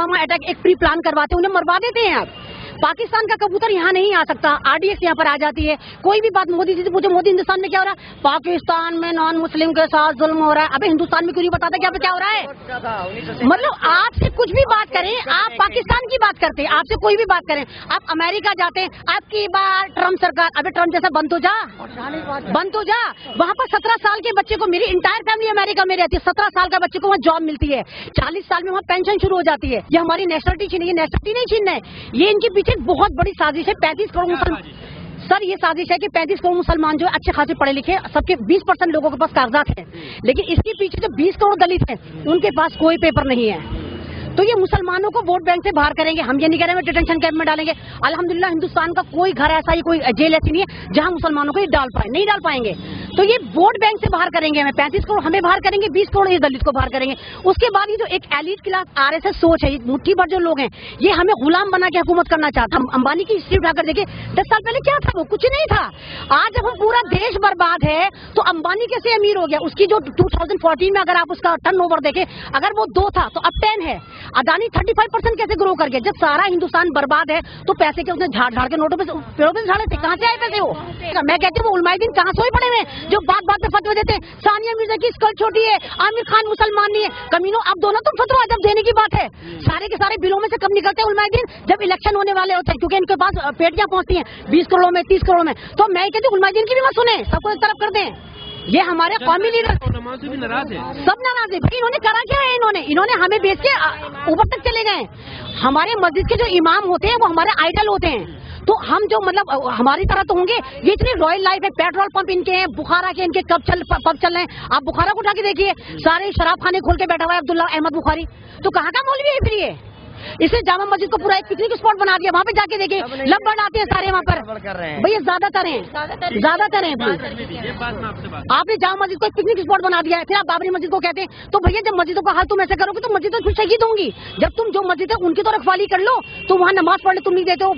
Pulwama attack एक pre plan करवाते हैं, उन्हें मरवा देते हैं। आप पाकिस्तान का कबूतर यहाँ नहीं आ सकता, आरडीएक्स यहाँ पर आ जाती है। कोई भी बात मोदी जी से पूछो, मोदी हिंदुस्तान में क्या हो रहा है, पाकिस्तान में नॉन मुस्लिम के साथ जुल्म हो रहा है। अबे हिंदुस्तान में क्यों नहीं बताते क्या पे क्या हो रहा है? मतलब आपसे कुछ भी बात करें, आप पाकिस्तान की बात करते हैं, आपसे कोई भी बात करें, आप अमेरिका जाते हैं, आपकी बार ट्रम्प सरकार, अबे ट्रम्प जैसा बंद तो जा, बंद तो जा। वहाँ पर 17 साल के बच्चे को, मेरी इंटायर फैमिली अमेरिका में रहती है, 17 साल का बच्चे को वहाँ जॉब मिलती है, 40 साल में वहाँ पेंशन शुरू हो जाती है। ये हमारी नेशनलिटी छीनी, ये नेशनलिटी नहीं छीनना है, ये इनके पीछे बहुत बड़ी साजिश है। 35 करोड़ मुसलमान, सर ये साजिश है कि 35 करोड़ मुसलमान जो अच्छे खासे पढ़े लिखे, सबके 20% लोगों के पास कागजात है, लेकिन इसके पीछे जो 20 करोड़ दलित हैं, उनके पास कोई पेपर नहीं है। तो ये मुसलमानों को वोट बैंक से बाहर करेंगे। हम ये नहीं कह रहे हैं डिटेंशन कैंप में डालेंगे। अल्हम्दुलिल्लाह हिंदुस्तान का कोई घर ऐसा ही, कोई जेल ऐसी नहीं है जहां मुसलमानों को ये नहीं डाल पाएंगे। तो ये वोट बैंक से बाहर करेंगे, हमें 35 करोड़ हमें बाहर करेंगे, 20 करोड़ ये दलित को बाहर करेंगे। उसके बाद ये जो एक एलिट क्लास आरएसएस सोच है, मुट्ठी भर जो लोग हैं, ये हमें गुलाम बना के हुकूमत करना चाहता। हम अंबानी की हिस्ट्री उठाकर देखें, 10 साल पहले क्या था, वो कुछ नहीं था। आज जब हम पूरा देश बर्बाद है तो अंबानी कैसे अमीर हो गया? उसकी जो 2014 में अगर आप उसका टर्नओवर देखें, अगर वो 2 था तो अब 10 है। अदानी 35% कैसे ग्रो कर गया? जब सारा हिंदुस्तान बर्बाद है तो पैसे के उसने झाड़ के नोटों पे, पेड़ों पे झाड़े थे, कहाँ से आए पैसे? वो मैं कहती हूँ वो उलमाए-ए-दीन कहाँ सोए पड़े हुए जो बात पे फतवे देते हैं। सानिया मिर्जा की स्कल छोटी है, आमिर खान मुसलमान नहीं है। कमीनों अब दोनों तुम फतवा जब देने की बात है, सारे के सारे बिलों में से कब निकलते हैं उलमाए-ए-दीन? जब इलेक्शन होने वाले होते हैं, क्योंकि इनके पास पेटियां पहुंचती हैं 20 करोड़ में, 30 करोड़ में। तो मैं कहती हूँ उलमाए-ए-दीन की भी मत सुने, सबको एक तरफ कर दें। ये हमारे कौमी लीडर भी नाराज है, सब नाराज है भाई। इन्होंने करा क्या है? इन्होंने हमें बेच के ऊपर तक चले गए। हमारे मस्जिद के जो इमाम होते हैं वो हमारे आइडल होते हैं। तो हम जो मतलब हमारी तरह तो होंगे। ये इतनी रॉयल लाइफ है, पेट्रोल पंप इनके हैं, बुखारा के इनके पब चल रहे हैं। आप बुखारा को उठा के देखिए, सारे शराब खाने खोल के बैठा हुआ है अब्दुल्ला अहमद बुखारी। तो कहाँ का मौलवी है फिर ये? इसे जामा मस्जिद को पूरा एक पिकनिक स्पॉट बना दिया, वहाँ पे जाके देखिए लब्बड़ आते हैं सारे वहाँ पर। भैया ज्यादातर हैं। आपने जामा मस्जिद को एक पिकनिक स्पॉट बना दिया है, फिर आप बाबरी मस्जिद को कहते हैं। तो भैया जब मस्जिदों का हाल तुम ऐसे करोगे तो मस्जिद तो शहीद होंगी। जब तुम जो मस्जिद है उनकी तो रखवाली कर लो, तो वहाँ नमाज पढ़ने तुम नहीं देते हो।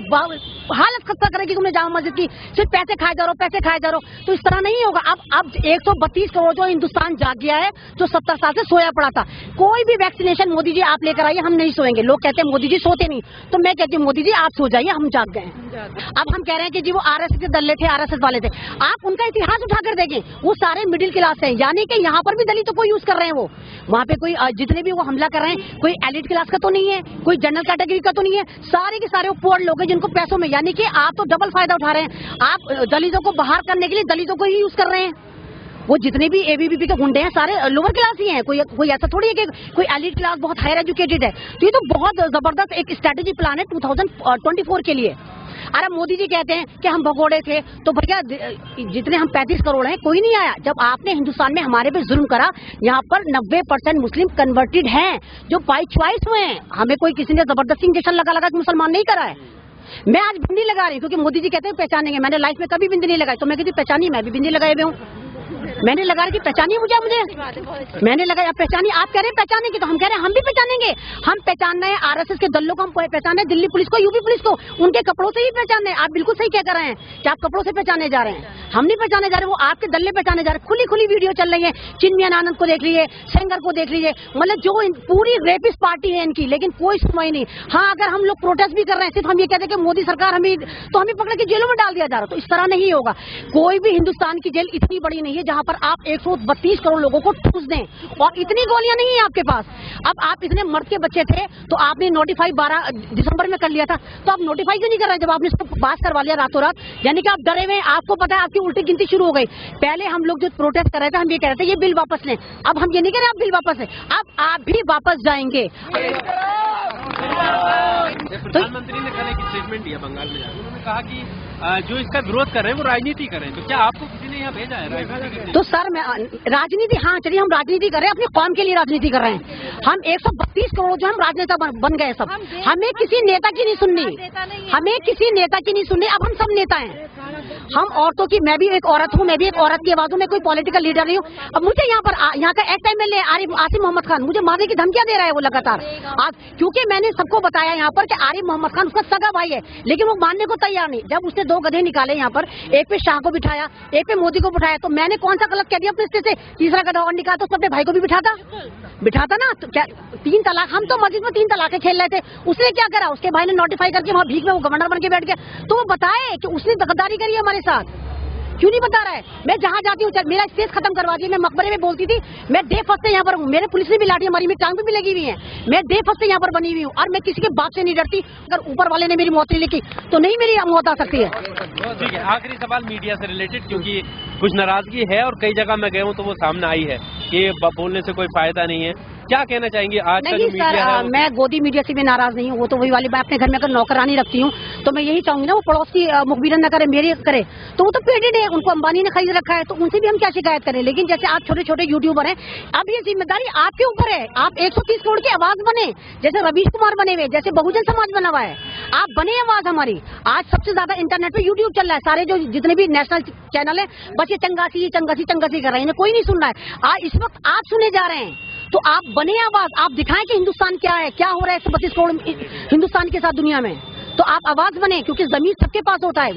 हालत खस्ता करेगी तुमने जामा मस्जिद की, सिर्फ पैसे खाए जा रहे हो। तो इस तरह नहीं होगा। अब 132 करोड़ जो हिंदुस्तान जाग गया है, जो 70 साल से सोया पड़ा था। कोई भी वैक्सीनेशन मोदी जी आप लेकर आइए, हम नहीं सोएंगे। लोग कहते हैं मोदी जी सोते नहीं, तो मैं कहती हूँ मोदी जी आप सो जाइए, हम जाग गए। अब हम कह रहे हैं कि जी वो आरएसएस के दल्ले थे, आरएसएस वाले थे। आप उनका इतिहास उठाकर देखें, वो सारे मिडिल क्लास हैं, यानी कि यहाँ पर भी दलितों को यूज कर रहे हैं। वो वहाँ पे कोई जितने भी वो हमला कर रहे हैं, कोई एलिट क्लास का तो नहीं है, कोई जनरल कैटेगरी का तो नहीं है, सारे के सारे वो पुअर लोग हैं जिनको पैसों में, यानी कि आप तो डबल फायदा उठा रहे हैं। आप दलितों को बाहर करने के लिए दलितों को ही यूज कर रहे हैं। वो जितने भी एबीवीपी के गुंडे हैं सारे लोअर क्लास ही हैं। कोई ऐसा थोड़ी है कि कोई एलिट क्लास बहुत हायर एजुकेटेड है। तो ये तो बहुत जबरदस्त एक स्ट्रेटेजी प्लान है 2024 के लिए। अरे मोदी जी कहते हैं कि हम भगोड़े थे, तो भैया जितने हम 35 करोड़ हैं कोई नहीं आया। जब आपने हिंदुस्तान में हमारे पे जुल्म करा, यहाँ पर 90% मुस्लिम कन्वर्टेड हैं जो बाई चॉइस हुए हैं। हमें कोई किसी ने जबरदस्ती इंजेक्शन लगा मुसलमान नहीं करा है। मैं आज बिंदी लगा रही हूँ क्योंकि मोदी जी कहते हैं पहचानेंगे। मैंने लाइफ में कभी बिंदी नहीं लगाई, तो मैं कहती पहचानी, मैं भी बिंदी लगाए हुए हूँ। मैंने लगा रही पहचानिए मुझे मैंने लगाया पहचानिए। आप कह रहे हैं पहचानेंगे, तो हम कह रहे हैं हम भी पहचानेंगे। हम पहचानना है आरएसएस के दलों को, हम पहचाना है दिल्ली पुलिस को, यूपी पुलिस को, उनके कपड़ों से ही पहचानना है। आप बिल्कुल सही कह रहे हैं कि आप कपड़ों से पहचाने जा रहे हैं, हम नहीं पहचाने जा रहे, वो आपके दल्ले पहचाने जा रहे हैं। खुली वीडियो चल रही है, चिन्मयान आनंद को देख लीजिए, सेंगर को देख लीजिए, मतलब जो पूरी रेपिस्ट पार्टी है इनकी, लेकिन कोई सुनवाई नहीं। हाँ, अगर हम लोग प्रोटेस्ट भी कर रहे हैं, सिर्फ हम ये कहते हैं कि मोदी सरकार हमें पकड़ के जेलों में डाल दिया जा रहा, तो इस तरह नहीं होगा। कोई भी हिंदुस्तान की जेल इतनी बड़ी नहीं है जहां पर आप 132 करोड़ लोगों को ठूस दें, और इतनी गोलियां नहीं है आपके पास। अब आप इतने मर्द के बच्चे थे तो आपने नोटिफाई 12 दिसंबर में कर लिया था, तो आप नोटिफाई क्यों नहीं कर रहे जब आपने इसको पास करवा लिया रातों रात? यानी कि आप डरे हुए, आपको पता है आपकी उल्टी गिनती शुरू हो गई। पहले हम लोग जो प्रोटेस्ट कर रहे थे, हम ये कह रहे थे ये बिल वापस लें। अब हम ये नहीं कह रहे आप बिल वापस लें, अब आप भी वापस जाएंगे। प्रधानमंत्री ने कल एक स्टेटमेंट दिया बंगाल में जाकर, उन्होंने कहा कि जो इसका विरोध कर रहे हैं वो राजनीति कर रहे हैं। तो क्या आपको किसी ने यहाँ भेजा है राजनीति? तो सर मैं राजनीति, हाँ चलिए हम राजनीति कर रहे हैं, अपनी कौम के लिए राजनीति कर रहे हैं। हम 132 करोड़ जो हम राजनेता बन गए सब, हमें किसी नेता की नहीं सुननी, हमें किसी नेता की नहीं सुननी। अब हम सब नेता हैं, हम औरतों की, मैं भी एक औरत हूँ, मैं भी एक औरत की आवाज हूँ, मैं कोई पॉलिटिकल लीडर नहीं हूँ। अब मुझे यहाँ का एक्स MLA आसिफ मोहम्मद खान मुझे मारने की धमकियां दे रहा है वो लगातार। आज क्योंकि मैंने सबको बताया यहाँ पर कि आरिफ मोहम्मद खान उसका सगा भाई है, लेकिन वो मानने को तैयार नहीं। जब उसने 2 गधे निकाले यहाँ पर, एक पे शाह को बिठाया, एक पे मोदी को बिठाया, तो मैंने कौन सा गलत कह दिया अपने रिश्ते से? तीसरा गधा और निकाला तो उसको अपने भाई को भी बिठाता ना। तो क्या 3 तलाक, हम तो मस्जिद में 3 तलाकें खेल रहे थे, उसने क्या करा? उसके भाई ने नोटिफाई करके वहाँ भीख में वो गवर्नर बन के बैठ गया। तो वो बताए कि उसने गद्दारी करी है हमारे साथ, क्यों नहीं बता रहा है? मैं जहाँ जाती हूँ, मेरा स्टेज खत्म करवा दिया। मैं मकबरे में बोलती थी, मैं डे फर्स्ट से यहाँ पर हूँ, मेरे पुलिस ने भी लाठी हमारी, मेरी टांग पे भी लगी हुई है, मैं डे फर्स्ट से यहाँ पर बनी हुई हूँ, और मैं किसी के बाप से नहीं डरती। अगर ऊपर वाले ने मेरी मौत नहीं लिखी तो नहीं मेरी मौत आ सकती है। ठीक है, आखिरी सवाल मीडिया से रिलेटेड, क्योंकि कुछ नाराजगी है और कई जगह मैं गया हूँ तो वो सामने आई है कि बोलने से कोई फायदा नहीं है। क्या कहना चाहेंगे आज का जो मीडिया है? मैं गोदी मीडिया से भी नाराज नहीं हूँ। वो तो वही वाली बात, अपने घर में अगर नौकरानी रखती हूँ तो मैं यही चाहूंगी ना, वो पड़ोस की मुखबिरन न करे, मेरी करे। तो वो तो पेटेड है, उनको अंबानी ने खरीद रखा है, तो उनसे भी हम क्या शिकायत करें? लेकिन जैसे आप छोटे छोटे यूट्यूबर हैं, अब ये जिम्मेदारी आपके ऊपर है। आप 130 करोड़ की आवाज बने, जैसे रवीश कुमार बने हुए, जैसे बहुजन समाज बना हुआ है, आप बने आवाज हमारी। आज सबसे ज्यादा इंटरनेट पे यूट्यूब चल रहा है, सारे जो जितने भी नेशनल चैनल है, बस ये चंगासी चंगासी चंगासी कर रहे हैं, कोई नहीं सुन रहा है। आज इस वक्त आप सुने जा रहे हैं, तो आप बने आवाज, आप दिखाएं कि हिंदुस्तान क्या है, क्या हो रहा है 132 करोड़ हिंदुस्तान के साथ दुनिया में। तो आप आवाज बने, क्योंकि जमीन सबके पास होता है।